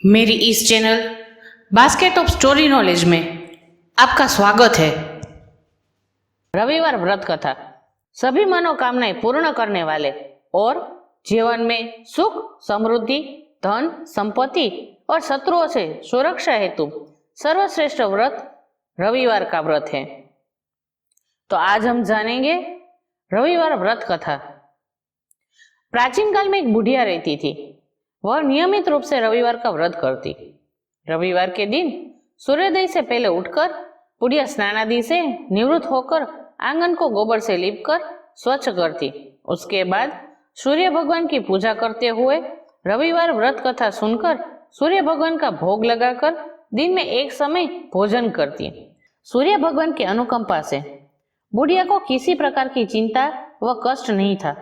मेरी इस channel basket of story knowledge में आपका स्वागत है। रविवार व्रत कथा सभी मनोकामनाएं पूर्ण करने वाले और जीवन में सुख, समृद्धि, धन, संपत्ति और शत्रुओं से सुरक्षा हेतु सर्वश्रेष्ठ व्रत रविवार का व्रत है। तो आज हम जानेंगे रविवार व्रत कथा। प्राचीन काल में एक बुढ़िया रहती थी। वह नियमित रूप से रविवार का व्रत करती। रविवार के दिन सूर्योदय से पहले उठकर बुढ़िया स्नानादि से निवृत्त होकर आंगन को गोबर से लीपकर स्वच्छ करती। उसके बाद सूर्य भगवान की पूजा करते हुए रविवार व्रत कथा सुनकर सूर्य भगवान का भोग लगाकर दिन में एक समय भोजन करती। सूर्य भगवान की अनुकंपा से बुढ़िया को किसी प्रकार की चिंता व कष्ट नहीं था।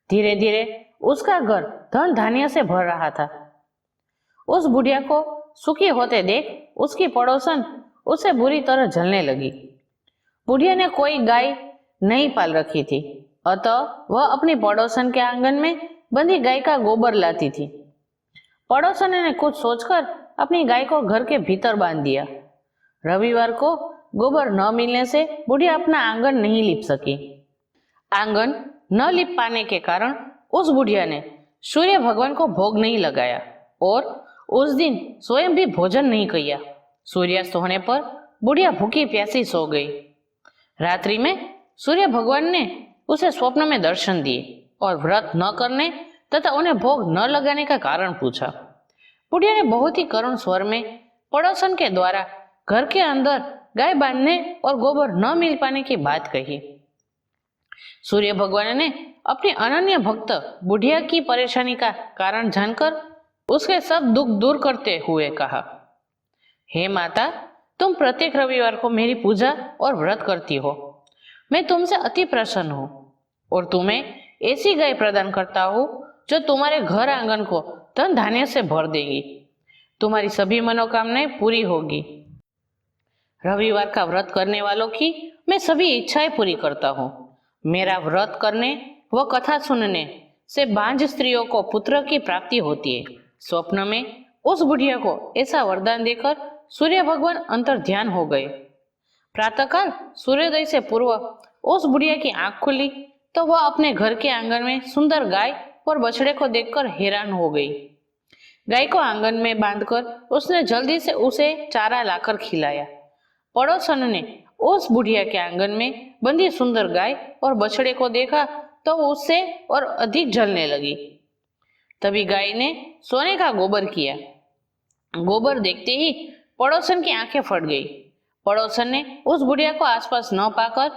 धीरे धीरे उसका घर धन धान्य से भर रहा था। उस बुढ़िया को सुखी होते देख उसकी पड़ोसन उसे बुरी तरह जलने लगी। बुढ़िया ने कोई गाय नहीं पाल रखी थी, अतः वह अपनी पड़ोसन के आंगन में बंधी गाय का गोबर लाती थी। पड़ोसन ने कुछ सोचकर अपनी गाय को घर के भीतर बांध दिया। रविवार को गोबर न मिलने से बुढ़िया अपना आंगन नहीं लीप सकी। आंगन न लीप पाने के कारण उस बुढ़िया ने सूर्य भगवान को भोग नहीं लगाया और उस दिन स्वयं भी भोजन नहीं किया। सूर्यास्त होने पर बुढ़िया भूखी प्यासी सो गई। रात्रि में सूर्य भगवान ने उसे स्वप्न में दर्शन दिए और व्रत न करने तथा उन्हें भोग न लगाने का कारण पूछा। बुढ़िया ने बहुत ही करुण स्वर में पड़ोसन के द्वारा घर के अंदर गाय बांधने और गोबर न मिल पाने की बात कही। सूर्य भगवान ने अपने अनन्य भक्त बुढ़िया की परेशानी का कारण जानकर उसके सब दुख दूर करते हुए कहा, हे माता, तुम प्रत्येक रविवार को मेरी पूजा और व्रत करती हो। मैं तुमसे अति प्रसन्न हूँ और तुम्हें ऐसी गाय प्रदान करता हूँ जो तुम्हारे घर आंगन को धन धान्य से भर देगी। तुम्हारी सभी मनोकामनाएं पूरी होगी। रविवार का व्रत करने वालों की मैं सभी इच्छाएं पूरी करता हूँ। मेरा व्रत करने व कथा सुनने से बांझ स्त्रियों को पुत्र की प्राप्ति होती है। स्वप्न में उस बुढ़िया को ऐसा वरदान देकर सूर्य भगवान अंतर ध्यान हो गए। प्रातःकाल सूर्योदय से पूर्व उस बुढ़िया की आंख खुली तो वह अपने घर के आंगन में सुंदर गाय और बछड़े को देखकर हैरान हो गई। गाय को आंगन में बांधकर उसने जल्दी से उसे चारा लाकर खिलाया। पड़ोसन ने उस बुढ़िया के आंगन में बंधी सुंदर गाय और बछड़े को देखा तो उससे और अधिक जलने लगी। तभी गाय ने सोने का गोबर किया। गोबर देखते ही पड़ोसन की आंखें फट गई। पड़ोसन ने उस बुढ़िया को आसपास न पाकर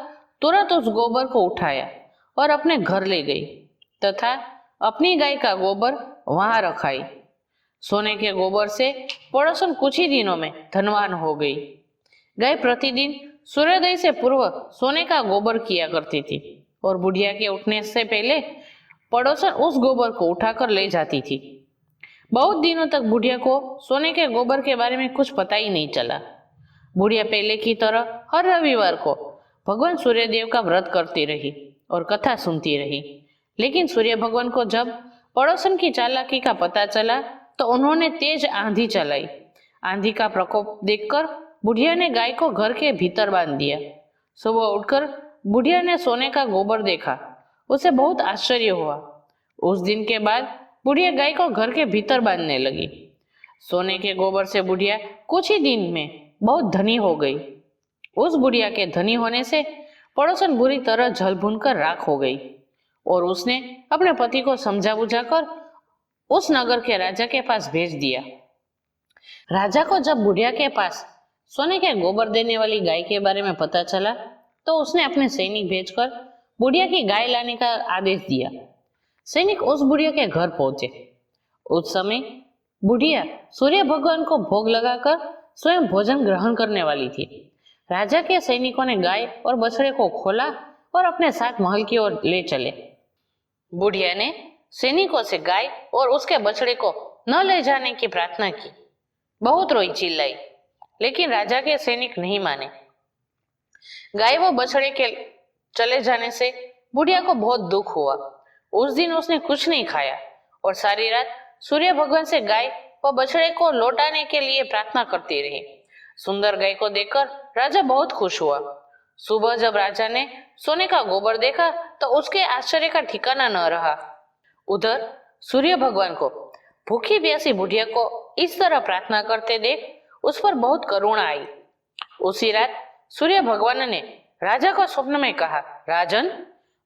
तुरंत उस गोबर को उठाया और अपने घर ले गई तथा अपनी गाय का गोबर वहां रखाई। सोने के गोबर से पड़ोसन कुछ ही दिनों में धनवान हो गई। गाय प्रतिदिन सूर्योदय से पूर्व सोने का गोबर किया करती थी और बुढ़िया के उठने से पहले पड़ोसन उस गोबर को उठाकर ले जाती थी। बहुत दिनों तक बुढ़िया को सोने के गोबर के बारे में कुछ पता ही नहीं चला। बुढ़िया पहले की तरह हर रविवार को भगवान सूर्यदेव का व्रत करती रही और कथा सुनती रही। लेकिन सूर्य भगवान को जब पड़ोसन की चालाकी का पता चला तो उन्होंने तेज आंधी चलाई। आंधी का प्रकोप देखकर बुढ़िया ने गाय को घर के भीतर बांध दिया। सुबह उठकर बुढ़िया ने सोने का गोबर देखा। उसे बहुत आश्चर्य हुआ। उस दिन के बाद बुढ़िया गाय को घर के भीतर बांधने लगी। सोने के गोबर से बुढ़िया कुछ ही दिन में बहुत धनी हो गई। उस बुढ़िया के धनी होने से पड़ोसन बुरी तरह जल भून कर राख हो गई और उसने अपने पति को समझा बुझाकर उस नगर के राजा के पास भेज दिया। राजा को जब बुढ़िया के पास सोने के गोबर देने वाली गाय के बारे में पता चला तो उसने अपने सैनिक भेजकर बुढ़िया की गाय लाने का आदेश दिया। सैनिक उस बुढ़िया के घर पहुंचे। उस समय बुढ़िया सूर्य भगवान को भोग लगाकर स्वयं भोजन ग्रहण करने वाली थी। राजा के सैनिकों ने गाय और बछड़े को खोला और अपने साथ महल की ओर ले चले। बुढ़िया ने सैनिकों से गाय और उसके बछड़े को न ले जाने की प्रार्थना की। बहुत रोई चिल्लाई, लेकिन राजा के सैनिक नहीं माने। गाय व बछड़े के चले जाने से बुढ़िया को बहुत दुख हुआ। उस दिन उसने कुछ नहीं खाया और सारी रात सूर्य भगवान से गाय वह बछड़े को लौटाने के लिए प्रार्थना करती रही। सुंदर गाय को देखकर राजा बहुत खुश हुआ। सुबह जब राजा ने सोने का गोबर देखा तो उसके आश्चर्य का ठिकाना न रहा। उधर सूर्य भगवान को भूखी प्यासी बुढ़िया को इस तरह प्रार्थना करते देख उस पर बहुत करुणा आई। उसी रात सूर्य भगवान ने राजा को स्वप्न में कहा, राजन,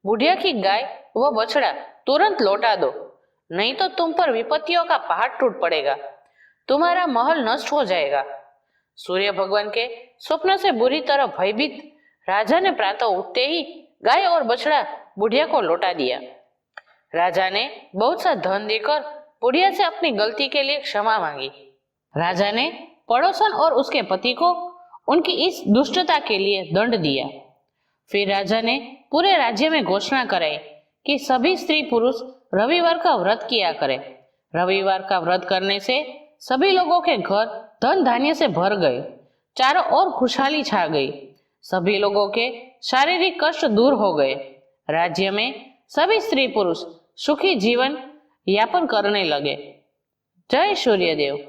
बुढ़िया की गाय व बछड़ा तुरंत लौटा दो, नहीं तो तुम पर विपत्तियों का पहाड़ टूट पड़ेगा, तुम्हारा महल नष्ट हो जाएगा। सूर्य भगवान के स्वप्न से बुरी तरह भयभीत राजा ने प्रातः उठते ही गाय और बछड़ा बुढ़िया को लौटा दिया। राजा ने बहुत सा धन देकर बुढ़िया से अपनी गलती के लिए क्षमा मांगी। राजा ने पड़ोसन और उसके पति को उनकी इस दुष्टता के लिए दंड दिया। फिर राजा ने पूरे राज्य में घोषणा कराई कि सभी स्त्री पुरुष रविवार का व्रत किया करें। रविवार का व्रत करने से सभी लोगों के घर धन धान्य से भर गए, चारों ओर खुशहाली छा गई, सभी लोगों के शारीरिक कष्ट दूर हो गए। राज्य में सभी स्त्री पुरुष सुखी जीवन यापन करने लगे। जय सूर्यदेव।